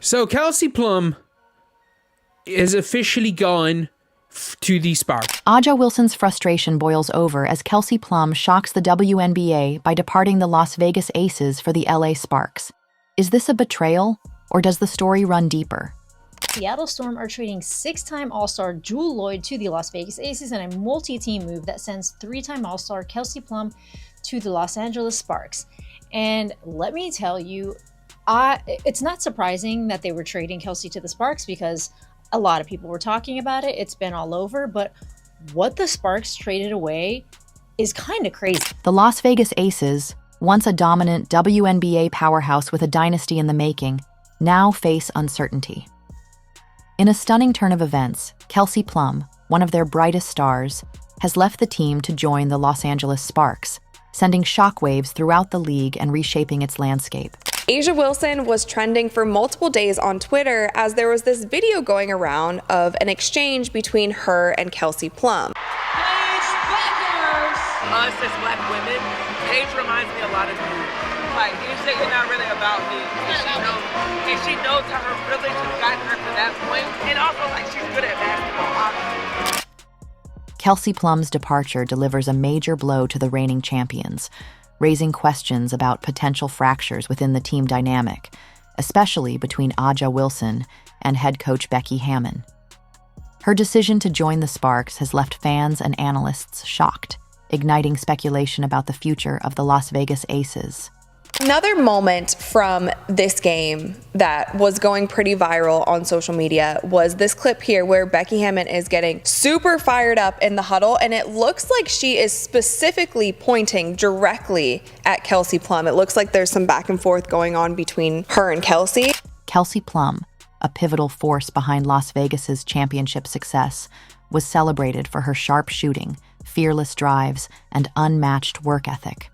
So Kelsey Plum is officially gone to the Sparks. Aja Wilson's frustration boils over as Kelsey Plum shocks the WNBA by departing the Las Vegas Aces for the LA Sparks. Is this a betrayal, or does the story run deeper? Seattle Storm are trading 6-time All-Star Jewel Lloyd to the Las Vegas Aces in a multi-team move that sends 3-time All-Star Kelsey Plum to the Los Angeles Sparks. And let me tell you, it's not surprising that they were trading Kelsey to the Sparks because a lot of people were talking about it. It's been all over, but what the Sparks traded away is kind of crazy. The Las Vegas Aces, once a dominant WNBA powerhouse with a dynasty in the making, now face uncertainty. In a stunning turn of events, Kelsey Plum, one of their brightest stars, has left the team to join the Los Angeles Sparks, sending shockwaves throughout the league and reshaping its landscape. A'ja Wilson was trending for multiple days on Twitter as there was this video going around of an exchange between her and Kelsey Plum. Paige Beckers! Us as black women, Paige reminds me a lot of you. Like, you say you're not really about me. And she knows how her privilege has gotten her to that point. And also, like, she's good at basketball, obviously. Kelsey Plum's departure delivers a major blow to the reigning champions, raising questions about potential fractures within the team dynamic, especially between Aja Wilson and head coach Becky Hammon. Her decision to join the Sparks has left fans and analysts shocked, igniting speculation about the future of the Las Vegas Aces. Another moment from this game that was going pretty viral on social media was this clip here where Becky Hammon is getting super fired up in the huddle, and it looks like she is specifically pointing directly at Kelsey Plum. It looks like there's some back and forth going on between her and Kelsey. Kelsey Plum, a pivotal force behind Las Vegas's championship success, was celebrated for her sharp shooting, fearless drives, and unmatched work ethic.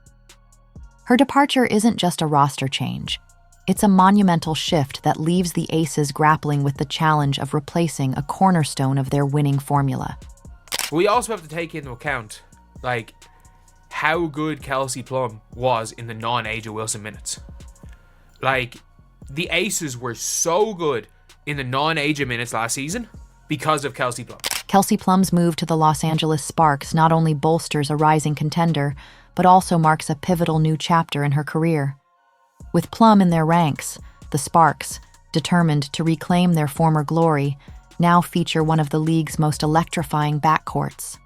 Her departure isn't just a roster change. It's a monumental shift that leaves the Aces grappling with the challenge of replacing a cornerstone of their winning formula. We also have to take into account, like, how good Kelsey Plum was in the non-A'ja Wilson minutes. Like, the Aces were so good in the non-A'ja minutes last season because of Kelsey Plum. Kelsey Plum's move to the Los Angeles Sparks not only bolsters a rising contender, but also marks a pivotal new chapter in her career. With Plum in their ranks, the Sparks, determined to reclaim their former glory, now feature one of the league's most electrifying backcourts.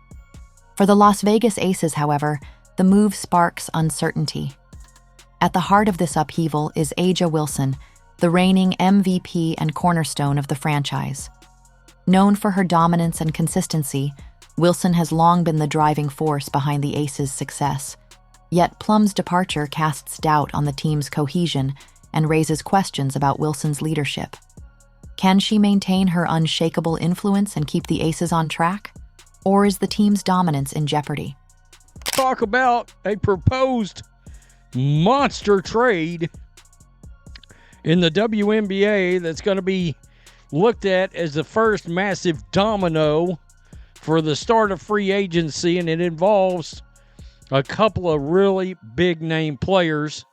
For the Las Vegas Aces, however, the move sparks uncertainty. At the heart of this upheaval is A'ja Wilson, the reigning MVP and cornerstone of the franchise. Known for her dominance and consistency, Wilson has long been the driving force behind the Aces' success. Yet Plum's departure casts doubt on the team's cohesion and raises questions about Wilson's leadership. Can she maintain her unshakable influence and keep the Aces on track? Or is the team's dominance in jeopardy? Talk about a proposed monster trade in the WNBA that's going to be looked at as the first massive domino for the start of free agency, and it involves a couple of really big-name players.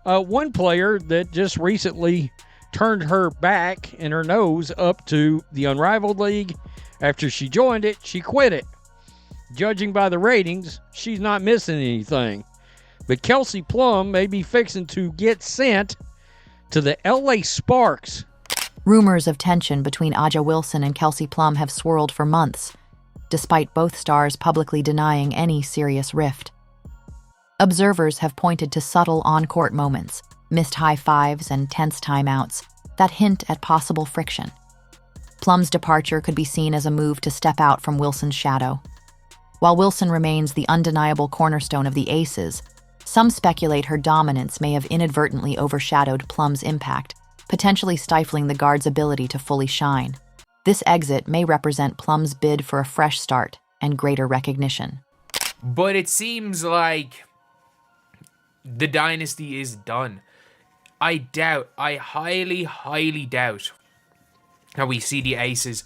One player that just recently turned her back and her nose up to the Unrivaled League. After she joined it, she quit it. Judging by the ratings, she's not missing anything. But Kelsey Plum may be fixing to get sent to the LA Sparks. Rumors of tension between A'ja Wilson and Kelsey Plum have swirled for months, despite both stars publicly denying any serious rift. Observers have pointed to subtle on-court moments, missed high fives, and tense timeouts that hint at possible friction. Plum's departure could be seen as a move to step out from Wilson's shadow. While Wilson remains the undeniable cornerstone of the Aces, some speculate her dominance may have inadvertently overshadowed Plum's impact, potentially stifling the guard's ability to fully shine. This exit may represent Plum's bid for a fresh start and greater recognition. But it seems like the dynasty is done. I highly, highly doubt that we see the Aces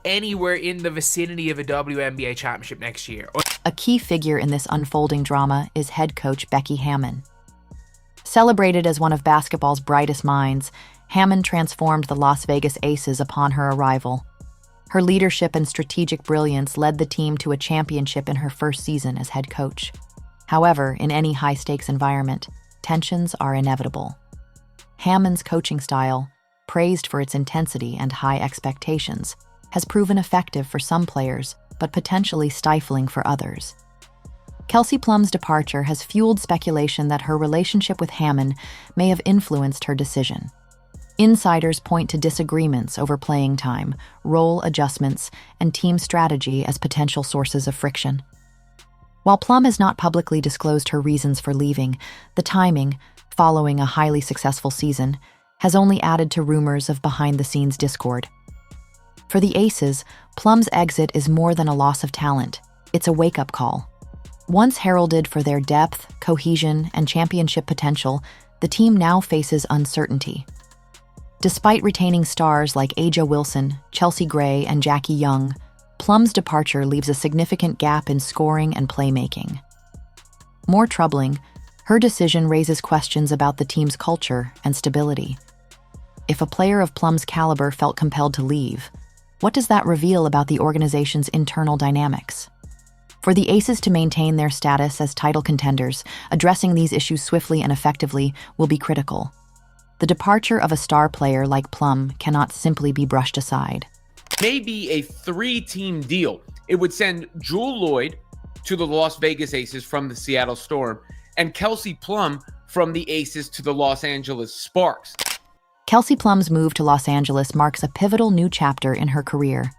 anywhere in the vicinity of a WNBA championship next year. A key figure in this unfolding drama is head coach Becky Hammon. Celebrated as one of basketball's brightest minds, Hammond transformed the Las Vegas Aces upon her arrival. Her leadership and strategic brilliance led the team to a championship in her first season as head coach. However, in any high-stakes environment, tensions are inevitable. Hammond's coaching style, praised for its intensity and high expectations, has proven effective for some players, but potentially stifling for others. Kelsey Plum's departure has fueled speculation that her relationship with Hammond may have influenced her decision. Insiders point to disagreements over playing time, role adjustments, and team strategy as potential sources of friction. While Plum has not publicly disclosed her reasons for leaving, the timing, following a highly successful season, has only added to rumors of behind-the-scenes discord. For the Aces, Plum's exit is more than a loss of talent. It's a wake-up call. Once heralded for their depth, cohesion, and championship potential, the team now faces uncertainty. Despite retaining stars like A'ja Wilson, Chelsea Gray, and Jackie Young, Plum's departure leaves a significant gap in scoring and playmaking. More troubling, her decision raises questions about the team's culture and stability. If a player of Plum's caliber felt compelled to leave, what does that reveal about the organization's internal dynamics? For the Aces to maintain their status as title contenders, addressing these issues swiftly and effectively will be critical. The departure of a star player like Plum cannot simply be brushed aside. Maybe a 3-team deal. It would send Jewell Loyd to the Las Vegas Aces from the Seattle Storm and Kelsey Plum from the Aces to the Los Angeles Sparks. Kelsey Plum's move to Los Angeles marks a pivotal new chapter in her career.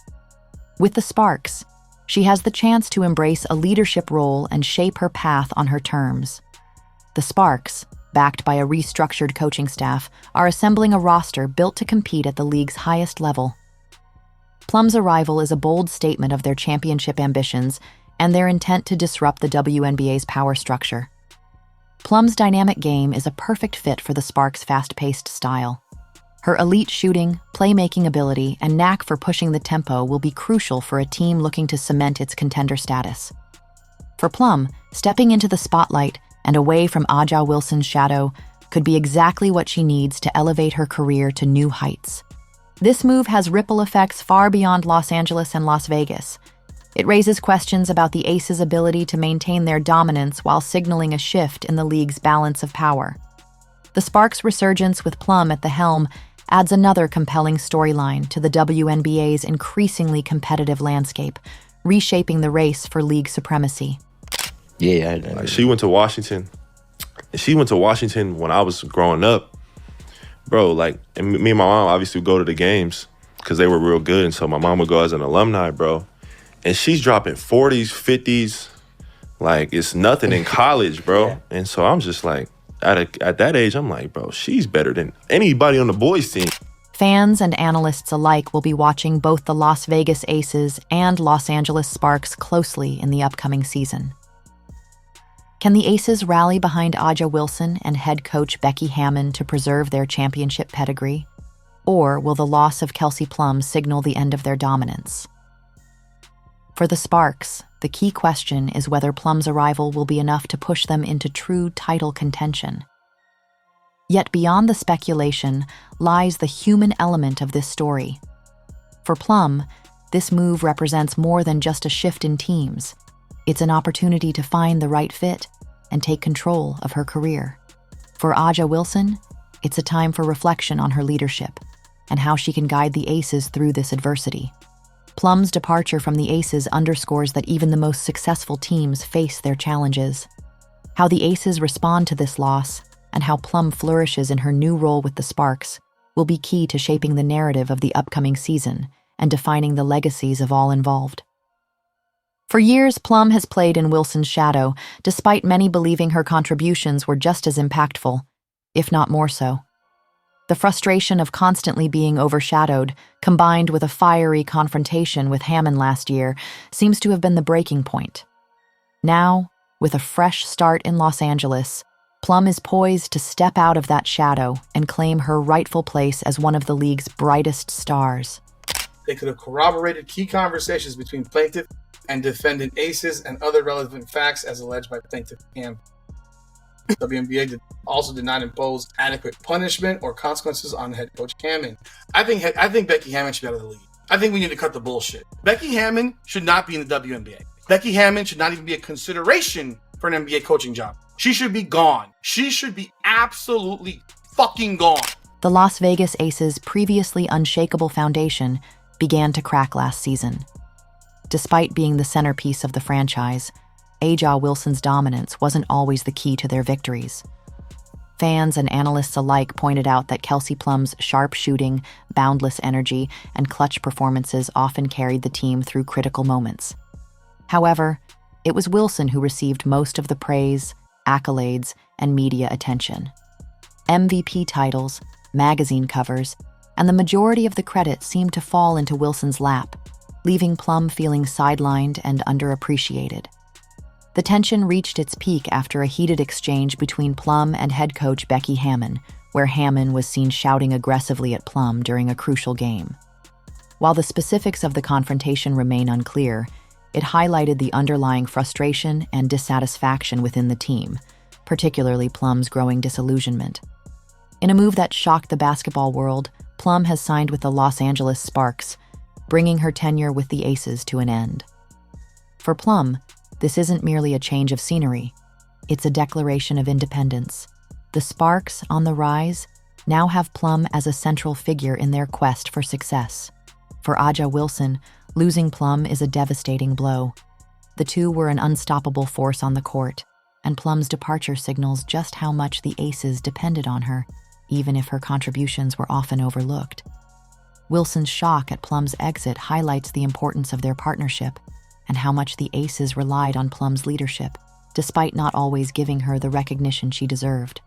With the Sparks, she has the chance to embrace a leadership role and shape her path on her terms. The Sparks, backed by a restructured coaching staff, are assembling a roster built to compete at the league's highest level. Plum's arrival is a bold statement of their championship ambitions and their intent to disrupt the WNBA's power structure. Plum's dynamic game is a perfect fit for the Sparks' fast-paced style. Her elite shooting, playmaking ability, and knack for pushing the tempo will be crucial for a team looking to cement its contender status. For Plum, stepping into the spotlight and away from A'ja Wilson's shadow could be exactly what she needs to elevate her career to new heights. This move has ripple effects far beyond Los Angeles and Las Vegas. It raises questions about the Aces' ability to maintain their dominance while signaling a shift in the league's balance of power. The Sparks' resurgence with Plum at the helm adds another compelling storyline to the WNBA's increasingly competitive landscape, reshaping the race for league supremacy. Yeah, like she went to Washington. And she went to Washington when I was growing up, bro. Like, and me and my mom obviously would go to the games because they were real good, and so my mom would go as an alumni, bro. And she's dropping 40s, 50s, like it's nothing in college, bro. Yeah. And so I'm just like, at that age, I'm like, bro, she's better than anybody on the boys' team. Fans and analysts alike will be watching both the Las Vegas Aces and Los Angeles Sparks closely in the upcoming season. Can the Aces rally behind A'ja Wilson and head coach Becky Hammon to preserve their championship pedigree? Or will the loss of Kelsey Plum signal the end of their dominance? For the Sparks, the key question is whether Plum's arrival will be enough to push them into true title contention. Yet beyond the speculation lies the human element of this story. For Plum, this move represents more than just a shift in teams. It's an opportunity to find the right fit and take control of her career. For A'ja Wilson, it's a time for reflection on her leadership and how she can guide the Aces through this adversity. Plum's departure from the Aces underscores that even the most successful teams face their challenges. How the Aces respond to this loss and how Plum flourishes in her new role with the Sparks will be key to shaping the narrative of the upcoming season and defining the legacies of all involved. For years, Plum has played in Wilson's shadow, despite many believing her contributions were just as impactful, if not more so. The frustration of constantly being overshadowed, combined with a fiery confrontation with Hammon last year, seems to have been the breaking point. Now, with a fresh start in Los Angeles, Plum is poised to step out of that shadow and claim her rightful place as one of the league's brightest stars. They could have corroborated key conversations between plaintiff and defendant Aces and other relevant facts as alleged by plaintiff Cam. WNBA also did not impose adequate punishment or consequences on head coach Hammond. I think Becky Hammond should be out of the league. I think we need to cut the bullshit. Becky Hammond should not be in the WNBA. Becky Hammond should not even be a consideration for an NBA coaching job. She should be gone. She should be absolutely fucking gone. The Las Vegas Aces' previously unshakable foundation began to crack last season. Despite being the centerpiece of the franchise, A'ja Wilson's dominance wasn't always the key to their victories. Fans and analysts alike pointed out that Kelsey Plum's sharp shooting, boundless energy, and clutch performances often carried the team through critical moments. However, it was Wilson who received most of the praise, accolades, and media attention. MVP titles, magazine covers, and the majority of the credit seemed to fall into Wilson's lap, leaving Plum feeling sidelined and underappreciated. The tension reached its peak after a heated exchange between Plum and head coach Becky Hammond, where Hammond was seen shouting aggressively at Plum during a crucial game. While the specifics of the confrontation remain unclear, it highlighted the underlying frustration and dissatisfaction within the team, particularly Plum's growing disillusionment. In a move that shocked the basketball world, Plum has signed with the Los Angeles Sparks, bringing her tenure with the Aces to an end. For Plum, this isn't merely a change of scenery. It's a declaration of independence. The Sparks, on the rise, now have Plum as a central figure in their quest for success. For A'ja Wilson, losing Plum is a devastating blow. The two were an unstoppable force on the court, and Plum's departure signals just how much the Aces depended on her, even if her contributions were often overlooked. Wilson's shock at Plum's exit highlights the importance of their partnership and how much the Aces relied on Plum's leadership, despite not always giving her the recognition she deserved.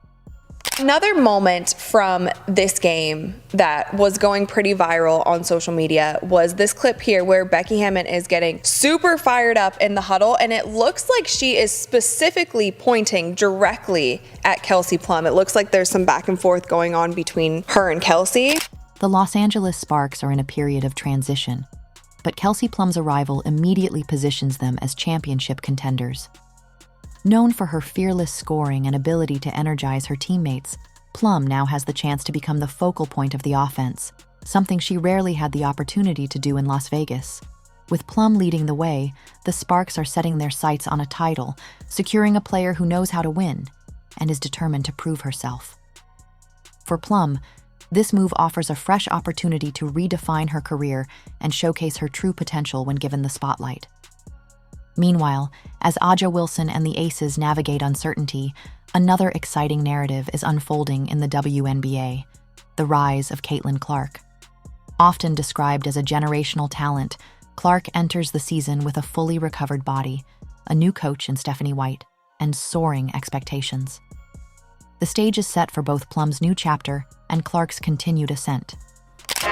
Another moment from this game that was going pretty viral on social media was this clip here where Becky Hammond is getting super fired up in the huddle, and it looks like she is specifically pointing directly at Kelsey Plum. It looks like there's some back and forth going on between her and Kelsey. The Los Angeles Sparks are in a period of transition, but Kelsey Plum's arrival immediately positions them as championship contenders. Known for her fearless scoring and ability to energize her teammates, Plum now has the chance to become the focal point of the offense, something she rarely had the opportunity to do in Las Vegas. With Plum leading the way, the Sparks are setting their sights on a title, securing a player who knows how to win and is determined to prove herself. For Plum, this move offers a fresh opportunity to redefine her career and showcase her true potential when given the spotlight. Meanwhile, as A'ja Wilson and the Aces navigate uncertainty, another exciting narrative is unfolding in the WNBA, the rise of Caitlin Clark. Often described as a generational talent, Clark enters the season with a fully recovered body, a new coach in Stephanie White, and soaring expectations. The stage is set for both Plum's new chapter and Clark's continued ascent. Like,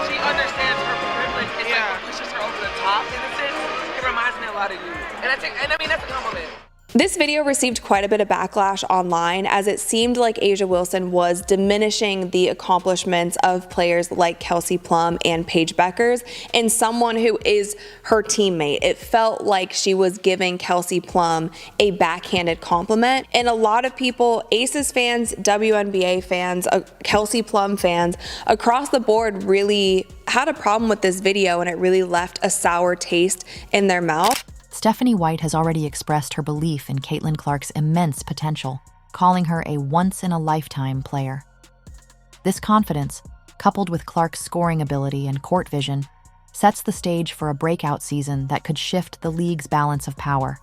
she understands her privilege and like pushes her over the top in a sense. It reminds me a lot of you. And I mean that's a compliment. This video received quite a bit of backlash online, as it seemed like A'ja Wilson was diminishing the accomplishments of players like Kelsey Plum and Paige Bueckers and someone who is her teammate. It felt like she was giving Kelsey Plum a backhanded compliment, and a lot of people, Aces fans, WNBA fans, Kelsey Plum fans, across the board really had a problem with this video, and it really left a sour taste in their mouth. Stephanie White has already expressed her belief in Caitlin Clark's immense potential, calling her a once-in-a-lifetime player. This confidence, coupled with Clark's scoring ability and court vision, sets the stage for a breakout season that could shift the league's balance of power.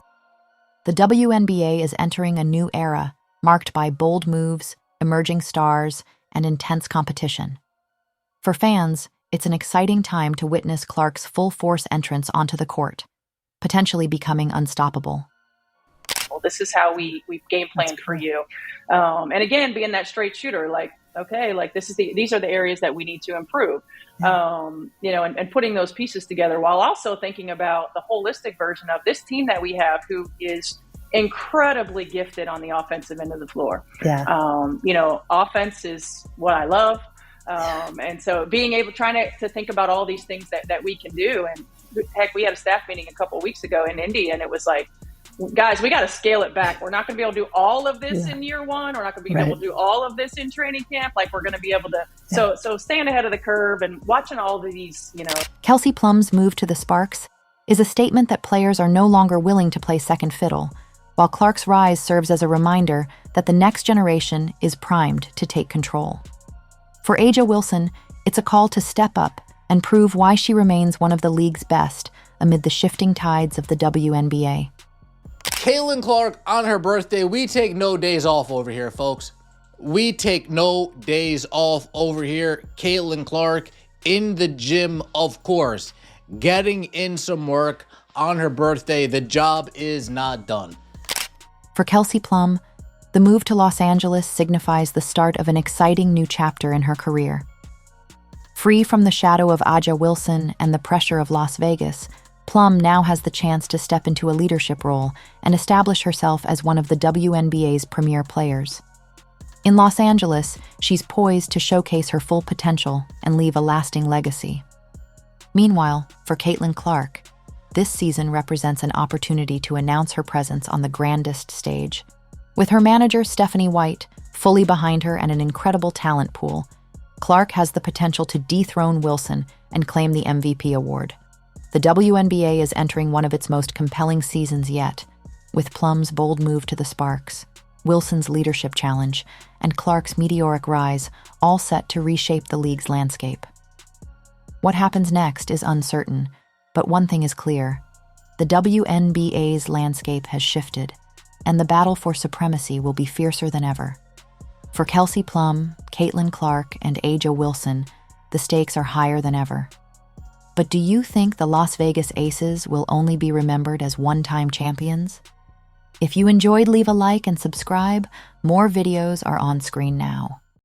The WNBA is entering a new era, marked by bold moves, emerging stars, and intense competition. For fans, it's an exciting time to witness Clark's full-force entrance onto the court, potentially becoming unstoppable. Well, this is how we game planned for you. And again, being that straight shooter, like, okay, like these are the areas that we need to improve. And putting those pieces together while also thinking about the holistic version of this team that we have, who is incredibly gifted on the offensive end of the floor. Offense is what I love. And so being able, trying to think about all these things that we can do. And heck, we had a staff meeting a couple of weeks ago in Indy, and it was like, guys, we got to scale it back. We're not going to be able to do all of this in year one. We're not going to be able to do all of this in training camp. Like, we're going to be able to. So staying ahead of the curve and watching all of these, Kelsey Plum's move to the Sparks is a statement that players are no longer willing to play second fiddle, while Clark's rise serves as a reminder that the next generation is primed to take control. For A'ja Wilson, it's a call to step up and prove why she remains one of the league's best amid the shifting tides of the WNBA. Caitlin Clark on her birthday. We take no days off over here, folks. We take no days off over here. Caitlin Clark in the gym, of course, getting in some work on her birthday. The job is not done. For Kelsey Plum, the move to Los Angeles signifies the start of an exciting new chapter in her career. Free from the shadow of A'ja Wilson and the pressure of Las Vegas, Plum now has the chance to step into a leadership role and establish herself as one of the WNBA's premier players. In Los Angeles, she's poised to showcase her full potential and leave a lasting legacy. Meanwhile, for Caitlin Clark, this season represents an opportunity to announce her presence on the grandest stage. With her manager, Stephanie White, fully behind her and an incredible talent pool, Clark has the potential to dethrone Wilson and claim the MVP award. The WNBA is entering one of its most compelling seasons yet, with Plum's bold move to the Sparks, Wilson's leadership challenge, and Clark's meteoric rise, all set to reshape the league's landscape. What happens next is uncertain, but one thing is clear. The WNBA's landscape has shifted, and the battle for supremacy will be fiercer than ever. For Kelsey Plum, Caitlin Clark, and A'ja Wilson, the stakes are higher than ever. But do you think the Las Vegas Aces will only be remembered as one-time champions? If you enjoyed, leave a like and subscribe. More videos are on screen now.